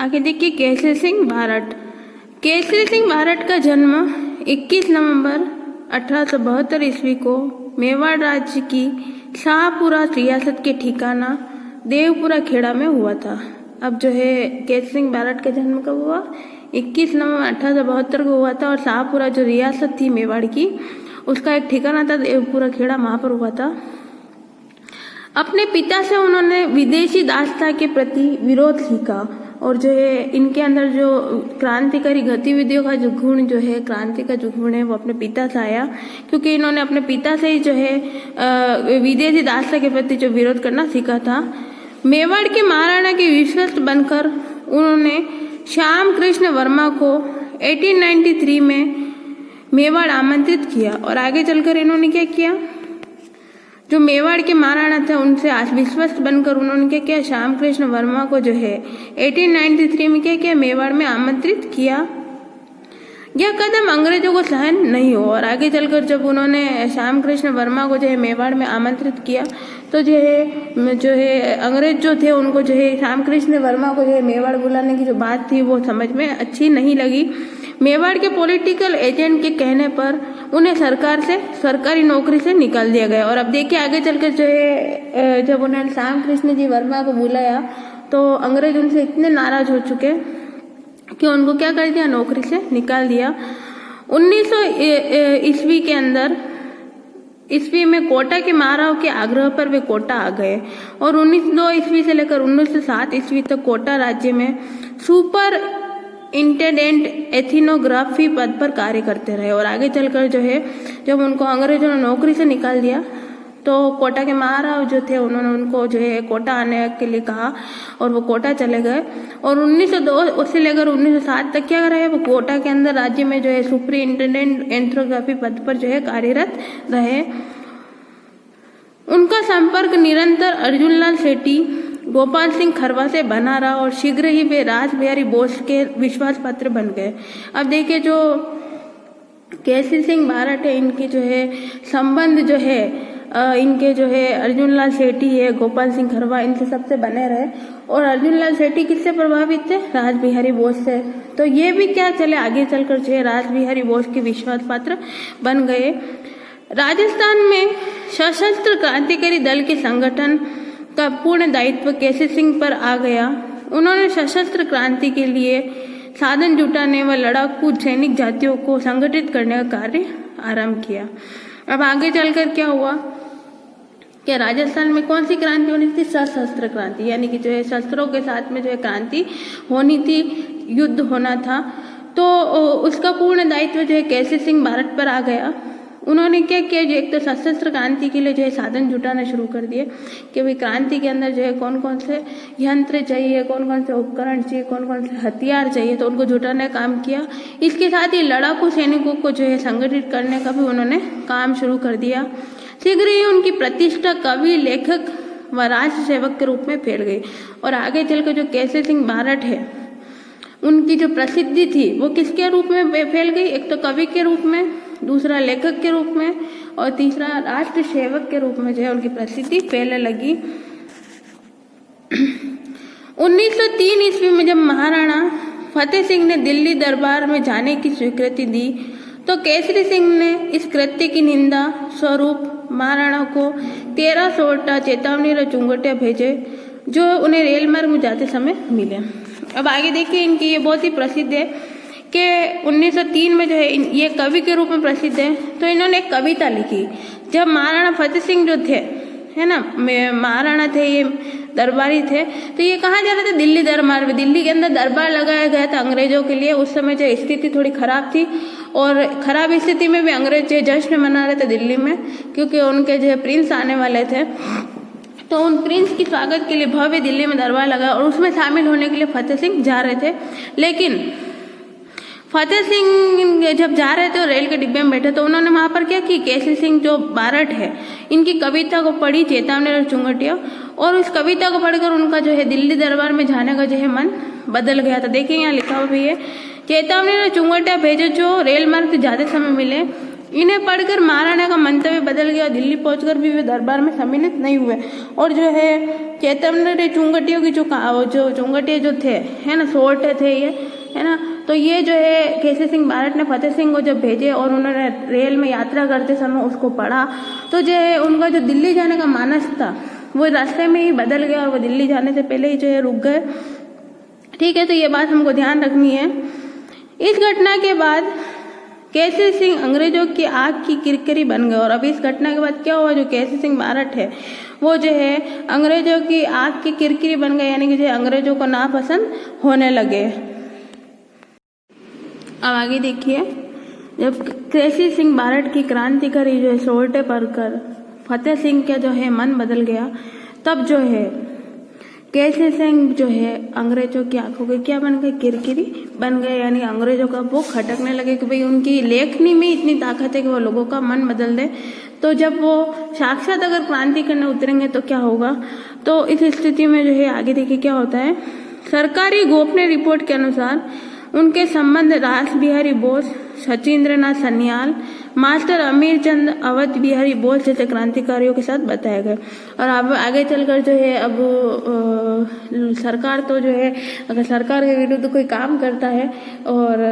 आगे देखिए केसरी सिंह भारट। केसरी सिंह भारट का जन्म 21 नवंबर 1872 ईस्वी को मेवाड़ राज्य की शाहपुरा रियासत के ठिकाना देवपुरा खेड़ा में हुआ था। अब जो है केसरी सिंह भारट का जन्म कब हुआ? 21 नवंबर 1872 को हुआ था और शाहपुरा जो रियासत थी मेवाड़ की, उसका एक ठिकाना था देवपुरा खेड़ा, वहां पर हुआ था। अपने पिता से उन्होंने विदेशी दासता के प्रति विरोध सीखा और जो है इनके अंदर जो क्रांतिकारी गतिविधियों का जो गुण जो है, क्रांति का जो गुण है वो अपने पिता से आया, क्योंकि इन्होंने अपने पिता से ही जो है विदेशी दासता के प्रति जो विरोध करना सीखा था। मेवाड़ के महाराणा के विश्वस्त बनकर उन्होंने श्याम कृष्ण वर्मा को 1893 में मेवाड़ आमंत्रित किया और आगे चलकर इन्होंने क्या किया, जो मेवाड़ के महाराणा थे उनसे विश्वस्त बनकर उन्होंने क्या किया, श्याम कृष्ण वर्मा को जो है 1893 में क्या किया, मेवाड़ में आमंत्रित किया। यह कदम अंग्रेजों को सहन नहीं हुआ और आगे चलकर जब उन्होंने श्याम कृष्ण वर्मा को जो है मेवाड़ में आमंत्रित किया तो जो है अंग्रेज जो थे उनको जो है श्याम कृष्ण वर्मा को जो है मेवाड़ बुलाने की जो बात थी वो समझ में अच्छी नहीं लगी। मेवाड़ के पॉलिटिकल एजेंट के कहने पर उन्हें सरकार से सरकारी नौकरी से निकाल दिया गया। और अब देखिए आगे चलकर जो है जब उन्होंने श्याम कृष्ण जी वर्मा को बुलाया तो अंग्रेज उनसे इतने नाराज हो चुके कि उनको क्या कर दिया, नौकरी से निकाल दिया। 1900 ईस्वी के अंदर ईस्वी में कोटा के महाराव के आग्रह पर वे कोटा आ गए और 1902 ईस्वी से लेकर 1907 ईस्वी तक कोटा राज्य में सुपर इंटेंडेंट एथिनोग्राफी पद पर कार्य करते रहे। और आगे चलकर जो है जब उनको अंग्रेजों ने नौकरी से निकाल दिया तो कोटा के महाराव जो थे उन्होंने उनको जो है कोटा आने के लिए कहा और वो कोटा चले गए और 1902 से लेकर 1907 तक क्या रहे, वो कोटा के अंदर राज्य में जो है सुपरिंटेंडेंट एंथ्रोग्राफी पद पर जो है कार्यरत रहे। उनका संपर्क निरंतर अर्जुनलाल सेठी, गोपाल सिंह खरवा से बना रहा और शीघ्र ही वे रासबिहारी बोस के विश्वास पात्र बन गए। अब देखिए जो केसरी सिंह भारट है इनकी जो है संबंध जो है इनके जो है अर्जुनलाल सेठी है, गोपाल सिंह खरवा, इनसे सबसे बने रहे और अर्जुनलाल सेठी किससे प्रभावित थे, रासबिहारी बोस से। तो ये भी क्या चले आगे चलकर जो है रासबिहारी बोस के विश्वास पात्र बन गए। राजस्थान में सशस्त्र क्रांतिकारी दल के संगठन का पूर्ण दायित्व केसरी सिंह पर आ गया। उन्होंने सशस्त्र क्रांति के लिए साधन जुटाने व लड़ाकू सैनिक जातियों को संगठित करने का कार्य आरंभ किया। अब आगे चलकर क्या हुआ कि राजस्थान में कौन सी क्रांति होनी थी, सशस्त्र क्रांति, यानी कि जो है शस्त्रों के साथ में जो है क्रांति होनी थी, युद्ध होना था। तो उसका पूर्ण दायित्व जो है केसरी सिंह भारट पर आ गया। उन्होंने क्या किया, जो एक तो सशस्त्र क्रांति के लिए जो है साधन जुटाना शुरू कर दिए कि भाई क्रांति के अंदर जो है कौन कौन से यंत्र चाहिए, कौन कौन से उपकरण चाहिए, कौन कौन से हथियार चाहिए, तो उनको जुटाने का काम किया। इसके साथ ही लड़ाकू सैनिकों को जो है संगठित करने का भी उन्होंने काम शुरू कर दिया। शीघ्र ही उनकी प्रतिष्ठा कवि, लेखक व राष्ट्र सेवक के रूप में फैल गई और आगे चलकर जो केसरी सिंह भारट है उनकी जो प्रसिद्धि थी वो किसके रूप में फैल गई, एक तो कवि के रूप में, दूसरा लेखक के रूप में और तीसरा राष्ट्र सेवक के रूप में जो है उनकी प्रसिद्धि फैलने लगी। 1903 ईस्वी में जब महाराणा फतेह सिंह ने दिल्ली दरबार में जाने की स्वीकृति दी तो केसरी सिंह ने इस कृत्य की निंदा स्वरूप महाराणा को 13 सोटा चेतावनी और चुंगटिया भेजे जो उन्हें रेल मार्ग में जाते समय मिले। अब आगे देखिए इनकी ये बहुत ही प्रसिद्ध है कि 1903 में जो है ये कवि के रूप में प्रसिद्ध है। तो इन्होंने एक कविता लिखी जब महाराणा फतेह सिंह जो थे, है ना, महाराणा थे, ये दरबारी थे, तो ये कहाँ जा रहे थे, दिल्ली दरबार में। दिल्ली के अंदर दरबार लगाया गया था अंग्रेजों के लिए। उस समय जो स्थिति थोड़ी खराब थी और खराब स्थिति में भी अंग्रेज जो जश्न मना रहे थे दिल्ली में, क्योंकि उनके जो है प्रिंस आने वाले थे। तो उन प्रिंस की स्वागत के लिए भव्य दिल्ली में दरबार लगा और उसमें शामिल होने के लिए फतेह सिंह जा रहे थे। लेकिन फतेह सिंह जब जा रहे थे और रेल के डिब्बे में बैठे तो उन्होंने वहां पर क्या की, केसरी सिंह जो भारट है इनकी कविता को पढ़ी, चेतावनी और चुंगटिया, और उस कविता को पढ़कर उनका जो है दिल्ली दरबार में जाने का जो है मन बदल गया था। देखिए यहाँ लिखा हुआ भी है, चेतावनी और चुंगटिया भेजे जो रेल मार्ग से जाते समय मिले, इन्हें पढ़कर महाराणा का मंतव्य बदल गया और दिल्ली पहुंचकर भी वे दरबार में सम्मिलित नहीं हुए। और जो है चैतन्य चुंगटियों की जो चुंगटिया जो थे है ना, सोल्टे थे ये, है ना, तो ये जो है केसरी सिंह बारट ने फतेह सिंह को जब भेजे और उन्होंने रेल में यात्रा करते समय उसको पढ़ा, तो जो है उनका जो दिल्ली जाने का मानस था वो रास्ते में ही बदल गया और वो दिल्ली जाने से पहले ही जो है रुक गए। ठीक है, तो ये बात हमको ध्यान रखनी है। इस घटना के बाद केसरी सिंह अंग्रेजों की आग की किरकिरी बन गए। और अब इस घटना के बाद क्या हुआ, जो केसरी सिंह बारट है वो जो है अंग्रेजों की आग की किरकिरी बन गए, यानी कि जो अंग्रेजों को नापसंद होने लगे। अब आगे देखिए, जब केसरी सिंह बारट की क्रांतिकारी जो है सोल्टे पढ़कर फतेह सिंह का जो है मन बदल गया, तब जो है केसरी सिंह जो है अंग्रेजों की आंखों के क्या बन गए, किरकिरी बन गए, यानी अंग्रेजों का वो खटकने लगे कि भाई उनकी लेखनी में इतनी ताकत है कि वो लोगों का मन बदल दे। तो जब वो साक्षात अगर क्रांति करने उतरेंगे तो क्या होगा। तो इस स्थिति में जो है आगे देखिए क्या होता है। सरकारी गोपनीय रिपोर्ट के अनुसार उनके संबंध रास बिहारी बोस, सचिंद्रनाथ सन्याल, मास्टर अमीर चंद, अवध बिहारी बोस जैसे क्रांतिकारियों के साथ बताए गए। और अब आगे चलकर जो है अब सरकार तो जो है अगर सरकार के विरुद्ध कोई काम करता है और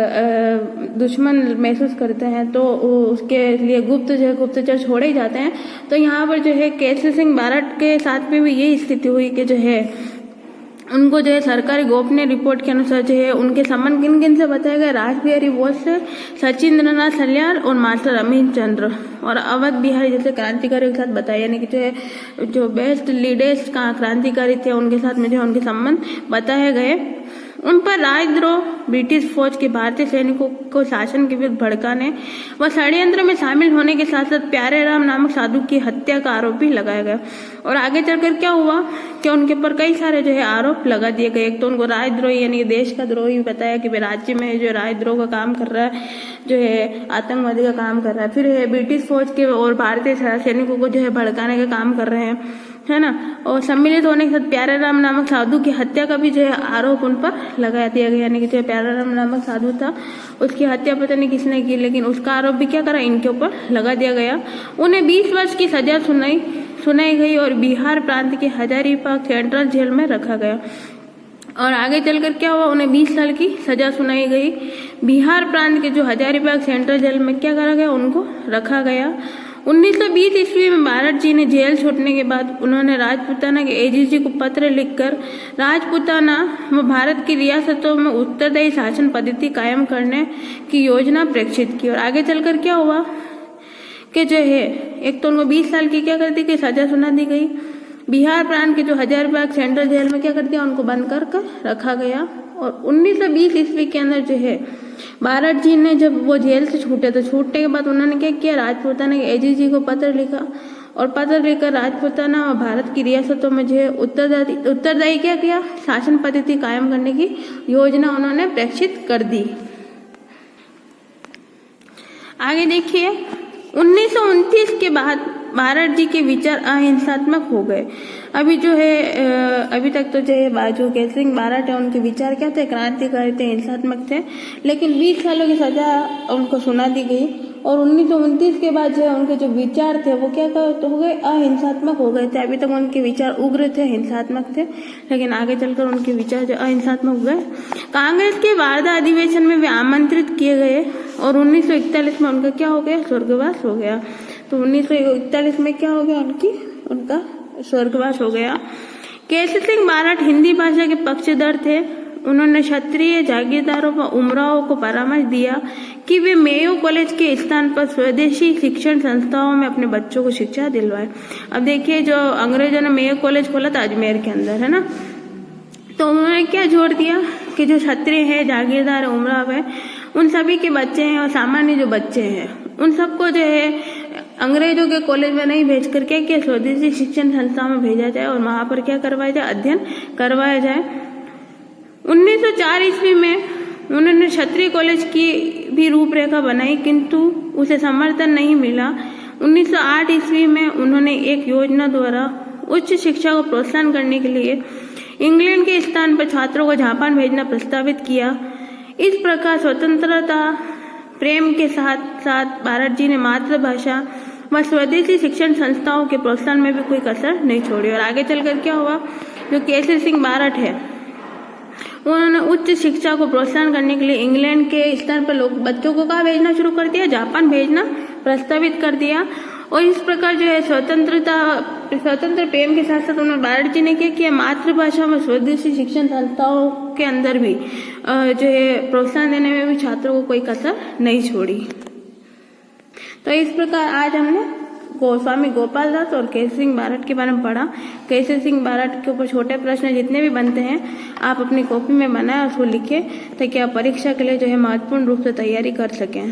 दुश्मन महसूस करते हैं तो उसके लिए गुप्तचर छोड़े ही जाते हैं। तो यहाँ पर जो है केसरी सिंह बारट के साथ में भी यही स्थिति हुई कि जो है उनको जो है सरकारी गोपनीय रिपोर्ट के अनुसार जो है उनके संबंध किन किन से बताया गया, रास बिहारी बोस से, सचिंद्रनाथ सन्याल और मास्टर अमीर चंद्र और अवध बिहारी जैसे क्रांतिकारियों के साथ बताया, यानी कि जो है जो बेस्ट लीडर्स क्रांतिकारी थे उनके साथ में जो उनके संबंध बताए गए। उन पर राजद्रोह, ब्रिटिश फौज के भारतीय सैनिकों को शासन के विरुद्ध भड़काने व षड्यंत्र में शामिल होने के साथ साथ प्यारे राम नामक साधु की हत्या का आरोप भी लगाया गया। और आगे चलकर क्या हुआ कि उनके ऊपर कई सारे जो है आरोप लगा दिए गए। एक तो उनको राजद्रोही यानी देश का द्रोही बताया कि राज्य में जो राजद्रोह का काम कर रहा है, जो है आतंकवादी का काम कर रहा है। फिर है ब्रिटिश फौज के और भारतीय सैनिकों को जो है भड़काने का काम कर रहे हैं, है ना। और सम्मिलित होने के साथ प्यारे राम नामक साधु की हत्या का भी जो है आरोप उन पर लगा दिया गया, यानी कि जो प्यारे राम नामक साधु था उसकी हत्या पता नहीं किसने की, लेकिन उसका आरोप भी क्या करा, इनके ऊपर लगा दिया गया। उन्हें 20 वर्ष की सजा सुनाई गई और बिहार प्रांत के हजारीबाग सेंट्रल जेल में रखा गया। और आगे चलकर क्या हुआ, उन्हें 20 साल की सजा सुनाई गई। बिहार प्रांत के जो हजारीबाग सेंट्रल जेल में क्या करा गया, उनको रखा गया। 1920 ईस्वी में बारट जी ने जेल छोड़ने के बाद उन्होंने राजपूताना के एजीजी को पत्र लिखकर राजपूताना व भारत की रियासतों में उत्तरदायी शासन पद्धति कायम करने की योजना प्रेक्षित की। और आगे चलकर क्या हुआ कि जो है एक तो उनको 20 साल की क्या कर दी गई, सजा सुना दी गई। बिहार प्रांत के जो हजारीबाग सेंट्रल जेल में क्या कर दिया, उनको बंद कर रखा गया। और 1920 ईस्वी के अंदर जो है बारट जी ने जब वो जेल से छूटे तो छूटने के बाद उन्होंने क्या किया, राजपूताना के एजीजी को पत्र लिखा और पत्र लिखकर राजपूताना और भारत की रियासतों में जो है उत्तरदायी क्या किया, शासन पद्धति कायम करने की योजना उन्होंने प्रेक्षित कर दी। आगे देखिए 1929 के बाद बारट जी के विचार अहिंसात्मक हो गए। अभी जो है अभी तक तो जो है बाजू केसरी सिंह बारट है उनके विचार क्या थे, क्रांतिकारी थे, हिंसात्मक थे, लेकिन 20 सालों की सजा उनको सुना दी गई। और 1929 के बाद जो है उनके जो विचार थे वो क्या हो गए, अहिंसात्मक हो गए थे। अभी तक उनके विचार उग्र थे, हिंसात्मक थे, लेकिन आगे चलकर उनके विचार जो अहिंसात्मक हो गए। कांग्रेस के वार्धा अधिवेशन में वे आमंत्रित किए गए और 1941 में उनका क्या हो गया, स्वर्गवास हो गया। तो 1941 में क्या हो गया, उनका स्वर्गवास हो गया। केसरी सिंह बारट हिंदी भाषा के पक्षधर थे। उन्होंने क्षत्रिय जागीरदारों व उमरावों को परामर्श दिया कि वे मेयो कॉलेज के स्थान पर स्वदेशी शिक्षण संस्थाओं में अपने बच्चों को शिक्षा दिलवाए। अब देखिए जो अंग्रेजों ने मेयो कॉलेज खोला था अजमेर के अंदर, है ना, तो उन्होंने क्या जोड़ दिया कि जो क्षत्रिय है, जागीरदार, उमराव है, उन सभी के बच्चे हैं और सामान्य जो बच्चे हैं उन सबको जो है अंग्रेजों के कॉलेज में नहीं भेजकर क्या स्वदेशी शिक्षण संस्थाओं में भेजा जाए और वहां पर क्या करवाया जाए, अध्ययन करवाया जाए। 1904 ईस्वी में उन्होंने क्षत्रिय कॉलेज की भी रूपरेखा बनाई, किंतु उसे समर्थन नहीं मिला। 1908 ईस्वी में उन्होंने एक योजना द्वारा उच्च शिक्षा को प्रोत्साहन करने के लिए इंग्लैंड के स्थान पर छात्रों को जापान भेजना प्रस्तावित किया। इस प्रकार स्वतंत्रता प्रेम के साथ साथ भारत जी ने मातृभाषा व स्वदेशी शिक्षण संस्थाओं के प्रोत्साहन में भी कोई कसर नहीं छोड़ी। और आगे चलकर क्या हुआ, जो केसरी सिंह भारत है उन्होंने उच्च शिक्षा को प्रोत्साहन करने के लिए इंग्लैंड के स्तर पर लोग बच्चों को कहाँ भेजना शुरू कर दिया, जापान भेजना प्रस्तावित कर दिया। और इस प्रकार जो है स्वतंत्र प्रेम के साथ साथ उन्होंने भारत जी ने क्या किया, मातृभाषा में स्वदेशी शिक्षण संस्थाओं के अंदर भी जो है प्रोत्साहन देने में भी छात्रों को कोई कसर नहीं छोड़ी। तो इस प्रकार आज हमने स्वामी गोपाल दास और केसरी सिंह भारत के बारे में पढ़ा। केसरी सिंह भारत के ऊपर छोटे प्रश्न जितने भी बनते हैं आप अपनी कॉपी में बनाएं और उसको लिखें, ताकि आप परीक्षा के लिए जो है महत्वपूर्ण रूप से तैयारी कर सकें।